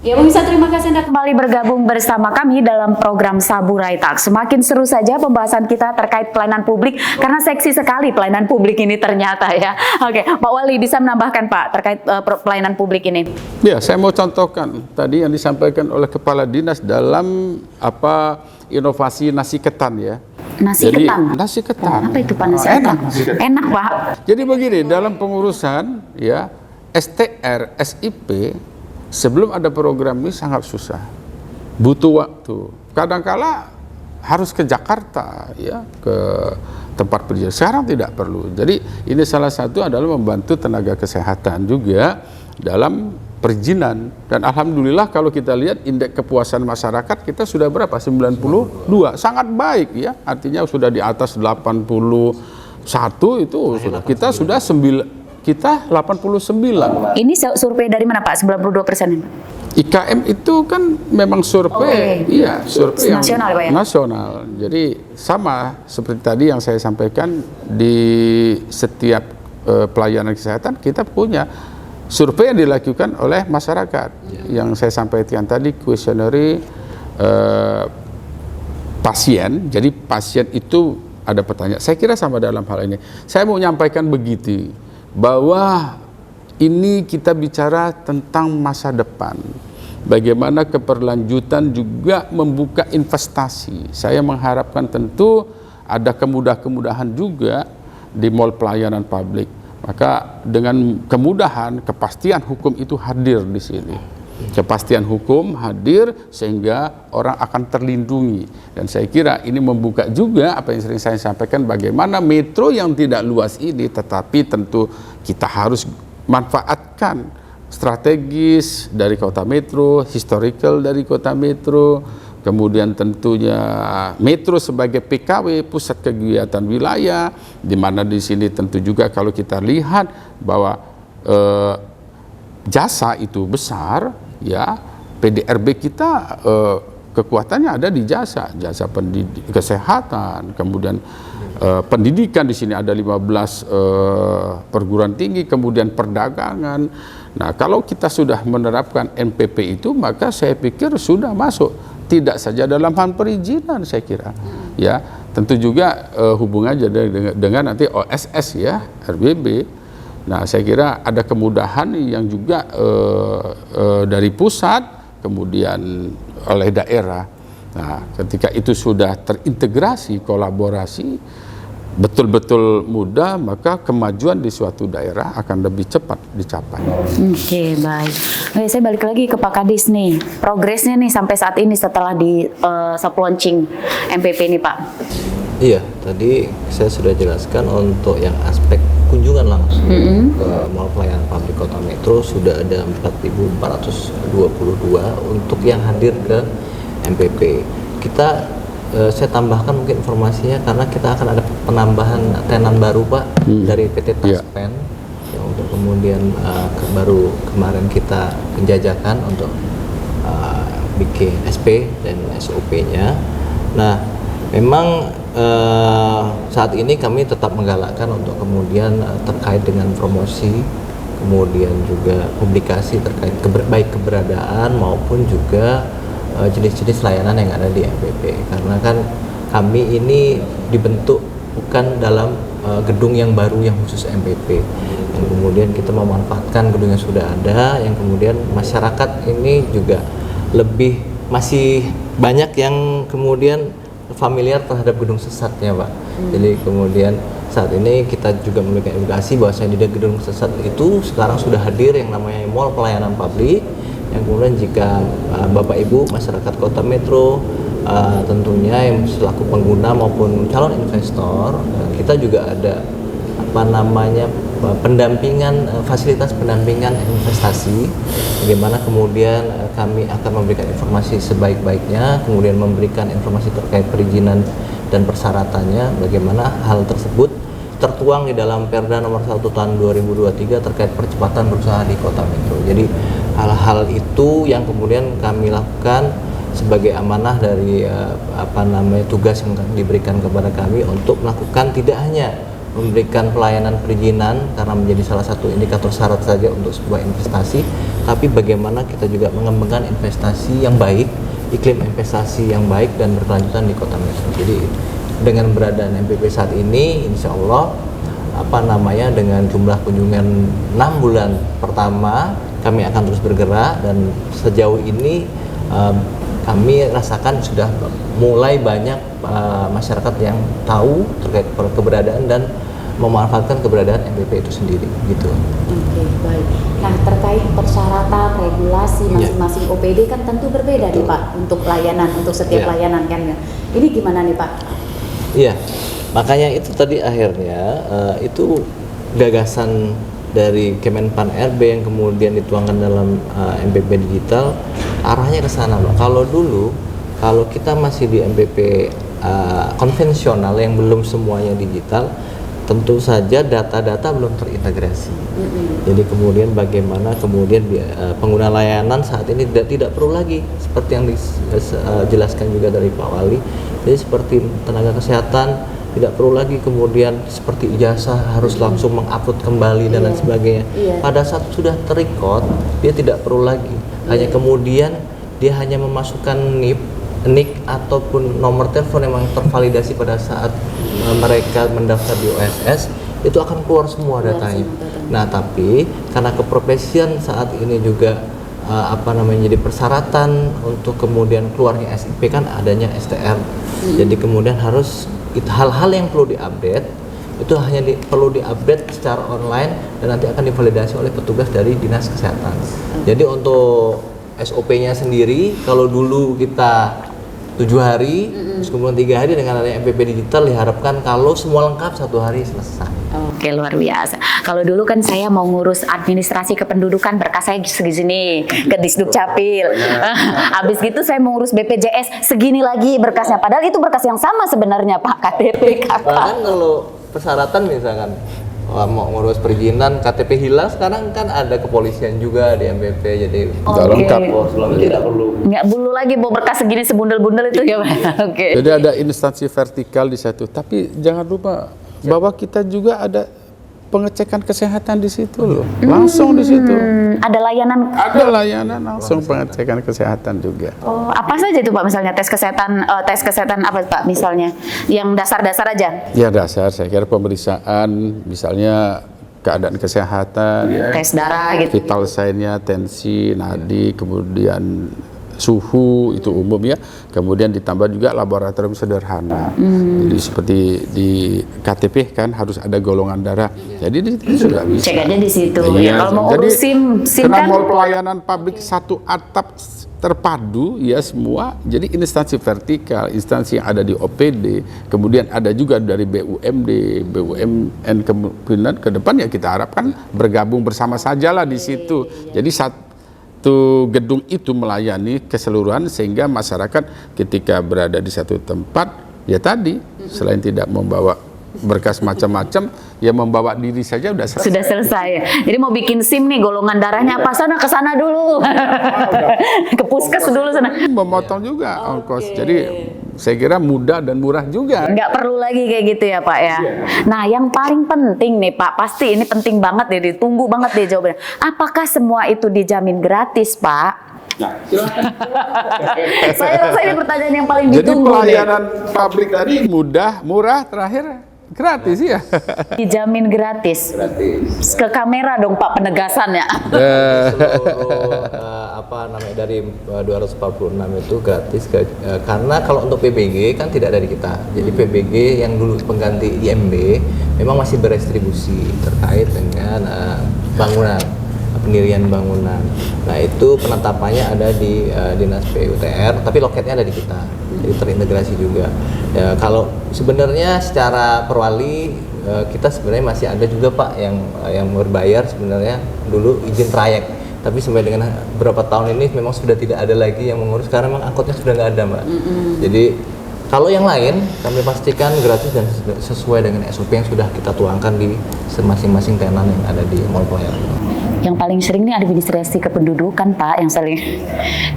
Ya pemirsa, terima kasih Anda kembali bergabung bersama kami dalam program Saburai Talk. Semakin seru saja pembahasan kita terkait pelayanan publik, karena seksi sekali pelayanan publik ini ternyata ya. Oke, Pak Wali bisa menambahkan Pak terkait pelayanan publik ini? Ya, saya mau contohkan tadi yang disampaikan oleh Kepala Dinas dalam inovasi nasi ketan ya. Nasi ketan? Nasi ketan. Apa itu Pak nasi ketan? Enak Pak. Jadi begini, dalam pengurusan ya STR, SIP, sebelum ada program ini sangat susah, butuh waktu. Kadangkala harus ke Jakarta, ya, ke tempat perizinan. Sekarang tidak perlu. Jadi ini salah satu adalah membantu tenaga kesehatan juga dalam perizinan. Dan alhamdulillah kalau kita lihat indeks kepuasan masyarakat kita sudah berapa? 92, sangat baik ya. Artinya sudah di atas 81 itu sudah. Kita sudah 89. Ini survei dari mana Pak? 92% ini? IKM itu kan memang survei, iya survei nasional, Pak, ya? Nasional. Jadi sama seperti tadi yang saya sampaikan, di setiap pelayanan kesehatan kita punya survei yang dilakukan oleh masyarakat. Yang saya sampaikan tadi kuesioner pasien. Jadi pasien itu ada pertanyaan. Saya kira sama dalam hal ini. Saya mau menyampaikan begitu, bahwa ini kita bicara tentang masa depan. Bagaimana keberlanjutan juga membuka investasi. Saya mengharapkan tentu ada kemudahan juga di mall pelayanan publik. Maka dengan kemudahan, kepastian hukum itu hadir di sini. Kepastian hukum hadir sehingga orang akan terlindungi. Dan saya kira ini membuka juga apa yang sering saya sampaikan, bagaimana metro yang tidak luas ini, tetapi tentu kita harus manfaatkan strategis dari kota metro, historical dari kota metro, kemudian tentunya metro sebagai PKW, pusat kegiatan wilayah, di mana di sini tentu juga kalau kita lihat bahwa jasa itu besar, ya, PDRB kita kekuatannya ada di jasa kesehatan, kemudian pendidikan, di sini ada 15 perguruan tinggi, kemudian perdagangan. Nah, kalau kita sudah menerapkan NPP itu, maka saya pikir sudah masuk, tidak saja dalam hal perizinan, saya kira, ya, tentu juga hubungannya dengan nanti OSS ya, RBB. Nah, saya kira ada kemudahan yang juga dari pusat, kemudian oleh daerah. Nah, ketika itu sudah terintegrasi, kolaborasi, betul-betul mudah, maka kemajuan di suatu daerah akan lebih cepat dicapai. Oke, baik. Oke, saya balik lagi ke Pak Kadis nih. Progresnya nih sampai saat ini setelah di soft launching MPP ini, Pak. Iya, tadi saya sudah jelaskan untuk yang aspek kunjungan langsung ke mall pelayanan publik Kota Metro sudah ada 4.422 untuk yang hadir ke MPP. Saya tambahkan mungkin informasinya karena kita akan ada penambahan tenan baru Pak dari PT Taspen ya, untuk kemudian baru kemarin kita penjajakan untuk bikin SP dan SOP-nya. Nah, memang saat ini kami tetap menggalakkan untuk kemudian terkait dengan promosi, kemudian juga publikasi terkait baik keberadaan maupun juga jenis-jenis layanan yang ada di MPP, karena kan kami ini dibentuk bukan dalam gedung yang baru yang khusus MPP, yang kemudian kita memanfaatkan gedung yang sudah ada, yang kemudian masyarakat ini juga masih banyak yang kemudian familiar terhadap gedung sesatnya Pak. Jadi kemudian saat ini kita juga memberikan edukasi bahwasanya di gedung sesat itu sekarang sudah hadir yang namanya mall pelayanan publik, yang kemudian jika Bapak Ibu masyarakat Kota Metro tentunya yang selaku pengguna maupun calon investor, kita juga ada pendampingan, fasilitas pendampingan investasi, bagaimana kemudian kami akan memberikan informasi sebaik-baiknya, kemudian memberikan informasi terkait perizinan dan persyaratannya, bagaimana hal tersebut tertuang di dalam Perda nomor 1 tahun 2023 terkait percepatan berusaha di Kota Metro. Jadi hal-hal itu yang kemudian kami lakukan sebagai amanah dari tugas yang diberikan kepada kami untuk melakukan tidak hanya memberikan pelayanan perizinan karena menjadi salah satu indikator syarat saja untuk sebuah investasi, tapi bagaimana kita juga mengembangkan investasi yang baik, iklim investasi yang baik dan berkelanjutan di Kota Metro. Jadi dengan beradaan MPP saat ini, insya Allah dengan jumlah kunjungan 6 bulan pertama kami akan terus bergerak, dan sejauh ini kami rasakan sudah mulai banyak masyarakat yang tahu terkait keberadaan dan memanfaatkan keberadaan MPP itu sendiri gitu. Oke, baik. Nah, terkait persyaratan, regulasi masing-masing OPD kan tentu berbeda nih Pak untuk layanan, untuk setiap layanan kan ya. Ini gimana nih Pak? Iya, makanya itu tadi akhirnya itu gagasan dari Kemenpan RB yang kemudian dituangkan dalam MPP digital, arahnya ke sana Pak. Kalau dulu, kalau kita masih di MPP konvensional yang belum semuanya digital, tentu saja data-data belum terintegrasi. Jadi kemudian bagaimana kemudian pengguna layanan saat ini tidak perlu lagi seperti yang dijelaskan juga dari Pak Wali. Jadi seperti tenaga kesehatan tidak perlu lagi kemudian seperti ijazah harus langsung mengupload kembali dan lain sebagainya. Pada saat sudah terrecord, dia tidak perlu lagi. Hanya kemudian dia hanya memasukkan NIK ataupun nomor telepon yang memang tervalidasi pada saat mereka mendaftar di OSS, itu akan keluar semua datanya. Nah, tapi karena keprofesian saat ini juga jadi persyaratan untuk kemudian keluarnya SIP kan adanya STR. Jadi kemudian harus hal-hal yang perlu diupdate itu hanya perlu diupdate secara online dan nanti akan divalidasi oleh petugas dari Dinas Kesehatan. Jadi untuk SOP-nya sendiri, kalau dulu kita 7 hari, terus kemudian 3 hari, dengan adanya MPP digital diharapkan kalau semua lengkap 1 hari selesai. Oke, luar biasa. Kalau dulu kan saya mau ngurus administrasi kependudukan, berkas saya segini ke Disduk Capil. Habis gitu saya mau ngurus BPJS, segini lagi berkasnya. Padahal itu berkas yang sama sebenarnya Pak, KTP, KK. Bahkan kalau persyaratan misalkan mau ngurus perizinan KTP hilang, sekarang kan ada kepolisian juga di MPP, jadi lengkap. Sebelumnya tidak perlu. Nggak perlu lagi bawa berkas segini sebundel-bundel itu ya Pak. Oke. Jadi ada instansi vertikal di situ, tapi jangan lupa bahwa kita juga ada pengecekan kesehatan di situ loh, langsung di situ. Ada layanan. Ada layanan langsung pengecekan kesehatan juga. Oh, apa saja itu Pak? Misalnya tes kesehatan apa Pak? Misalnya yang dasar-dasar aja? Ya dasar, saya kira pemeriksaan, misalnya keadaan kesehatan, Tes darah gitu. vital sign-nya, tensi, nadi, kemudian suhu itu umum ya, kemudian ditambah juga laboratorium sederhana. Jadi seperti di KTP kan harus ada golongan darah, jadi di situ sudah bisa. Cek aja di situ. Iya, Ya, kalau mau jadi urus SIM karena kan mall pelayanan publik satu atap terpadu ya semua, jadi instansi vertikal, instansi yang ada di OPD, kemudian ada juga dari BUMD, BUMN, kemudian ke depan ya kita harapkan bergabung bersama sajalah di situ. Jadi satu gedung itu melayani keseluruhan sehingga masyarakat ketika berada di satu tempat ya tadi selain tidak membawa berkas macam-macam ya membawa diri saja udah selesai. sudah selesai. Jadi mau bikin SIM nih, golongan darahnya apa, sana ke sana dulu. Ke puskes dulu sana. Memotong juga ongkos. Jadi saya kira mudah dan murah juga. Nggak perlu lagi kayak gitu ya Pak ya. Nah, yang paling penting nih Pak, pasti ini penting banget deh, ditunggu banget deh jawabannya. Apakah semua itu dijamin gratis Pak? Nah, silakan. Saya rasa ini pertanyaan yang paling Jadi ditunggu pelayanan publik tadi mudah, murah, terakhir gratis ya. Dijamin gratis. Gratis. Ke kamera dong Pak penegasannya. Seluruh dari 246 itu gratis karena kalau untuk PBG kan tidak dari kita. Jadi PBG yang dulu pengganti IMB memang masih berdistribusi terkait dengan bangunan, pendirian bangunan. Nah, itu penetapannya ada di Dinas PUTR, tapi loketnya ada di kita. Jadi terintegrasi juga. Ya, kalau sebenarnya secara perwali kita sebenarnya masih ada juga Pak yang berbayar sebenarnya dulu izin trayek. Tapi sampai dengan beberapa tahun ini memang sudah tidak ada lagi yang mengurus karena memang angkotnya sudah nggak ada Mbak. Jadi kalau yang lain kami pastikan gratis dan sesuai dengan SOP yang sudah kita tuangkan di masing-masing tenan yang ada di mall pelayanan. Yang paling sering nih administrasi kependudukan Pak, yang sering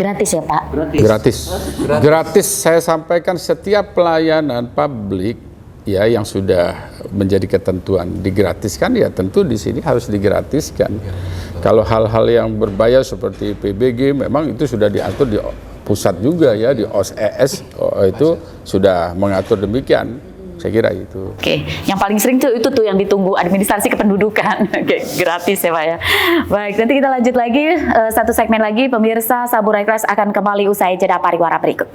gratis ya Pak? Gratis. Gratis. Saya sampaikan setiap pelayanan publik ya yang sudah menjadi ketentuan digratiskan, ya tentu di sini harus digratiskan. Kalau hal-hal yang berbayar seperti PBG memang itu sudah diatur di pusat juga ya, di OSES itu sudah mengatur demikian. Saya kira itu. Oke, yang paling sering itu tuh yang ditunggu administrasi kependudukan. Oke, gratis ya Pak ya. Baik, nanti kita lanjut lagi satu segmen lagi, pemirsa Saburai Class akan kembali usai jeda pariwara berikut.